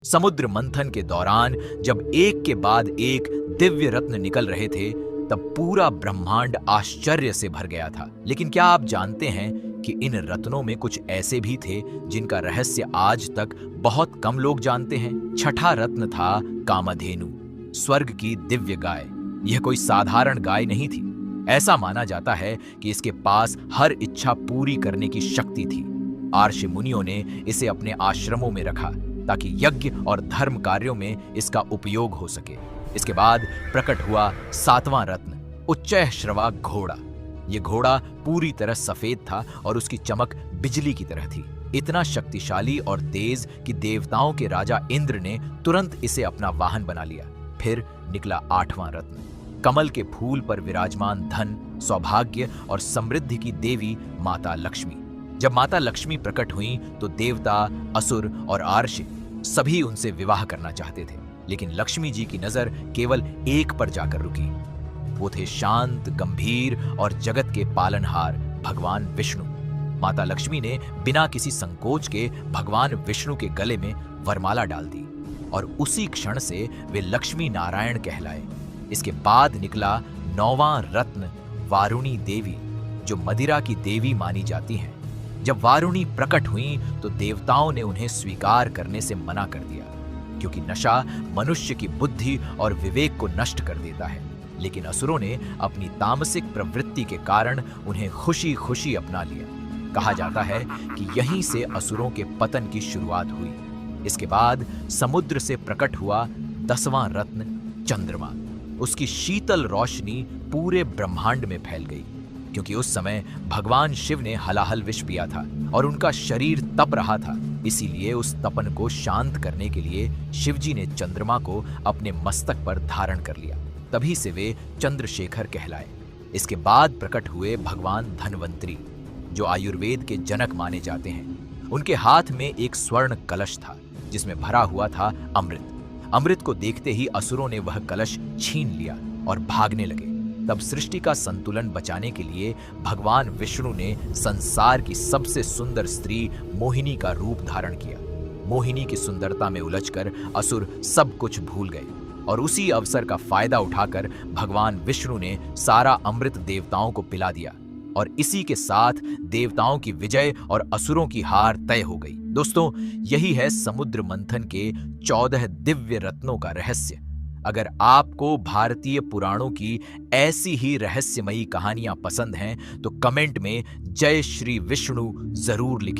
समुद्र मंथन के दौरान जब एक के बाद एक दिव्य रत्न निकल रहे थे, तब पूरा ब्रह्मांड आश्चर्य से भर गया था। लेकिन क्या आप जानते हैं कि इन रत्नों में कुछ ऐसे भी थे जिनका रहस्य आज तक बहुत कम लोग जानते हैं? छठा रत्न था कामधेनु, स्वर्ग की दिव्य गाय। यह कोई साधारण गाय नहीं थी। ऐसा माना जाता है कि इसके पास हर इच्छा पूरी करने की शक्ति थी। आर्षि मुनियों ने इसे अपने आश्रमों में रखा ताकि यज्ञ और धर्म कार्यों में इसका उपयोग हो सके। इसके बाद प्रकट हुआ सातवां रत्न, उच्चैःश्रवा घोड़ा। यह घोड़ा पूरी तरह सफेद था और उसकी चमक बिजली की तरह थी, इतना शक्तिशाली और तेज कि देवताओं के राजा इंद्र ने तुरंत इसे अपना वाहन बना लिया। फिर निकला आठवां रत्न, कमल के फूल पर विराजमान धन, सौभाग्य और समृद्धि की देवी माता लक्ष्मी। जब माता लक्ष्मी प्रकट हुई तो देवता, असुर और आर्षि सभी उनसे विवाह करना चाहते थे, लेकिन लक्ष्मी जी की नजर केवल एक पर जाकर रुकी। वो थे शांत, गंभीर और जगत के पालनहार भगवान विष्णु। माता लक्ष्मी ने बिना किसी संकोच के भगवान विष्णु के गले में वरमाला डाल दी और उसी क्षण से वे लक्ष्मी नारायण कहलाए। इसके बाद निकला नौवां रत्न, वारुणी देवी, जो मदिरा की देवी मानी जाती हैं। जब वारुणी प्रकट हुई तो देवताओं ने उन्हें स्वीकार करने से मना कर दिया, क्योंकि नशा मनुष्य की बुद्धि और विवेक को नष्ट कर देता है। लेकिन असुरों ने अपनी तामसिक प्रवृत्ति के कारण उन्हें खुशी खुशी अपना लिया। कहा जाता है कि यहीं से असुरों के पतन की शुरुआत हुई। इसके बाद समुद्र से प्रकट हुआ 10वां रत्न, चंद्रमा। उसकी शीतल रोशनी पूरे ब्रह्मांड में फैल गई, क्योंकि उस समय भगवान शिव ने हलाहल विष पिया था और उनका शरीर तप रहा था। इसीलिए उस तपन को शांत करने के लिए शिवजी ने चंद्रमा को अपने मस्तक पर धारण कर लिया। तभी से वे चंद्रशेखर कहलाए। इसके बाद प्रकट हुए भगवान धन्वंतरी, जो आयुर्वेद के जनक माने जाते हैं। उनके हाथ में एक स्वर्ण कलश था जिसमें भरा हुआ था अमृत। अमृत को देखते ही असुरों ने वह कलश छीन लिया और भागने लगे। तब सृष्टि का संतुलन बचाने के लिए भगवान विष्णु ने संसार की सबसे सुंदर स्त्री मोहिनी का रूप धारण किया। मोहिनी की सुंदरता में उलझकर असुर सब कुछ भूल गए और उसी अवसर का फायदा उठाकर भगवान विष्णु ने सारा अमृत देवताओं को पिला दिया और इसी के साथ देवताओं की विजय और असुरों की हार तय हो गई। दोस्तों, यही है समुद्र मंथन के 14 दिव्य रत्नों का रहस्य। अगर आपको भारतीय पुराणों की ऐसी ही रहस्यमयी कहानियां पसंद हैं तो कमेंट में जय श्री विष्णु जरूर लिखिए।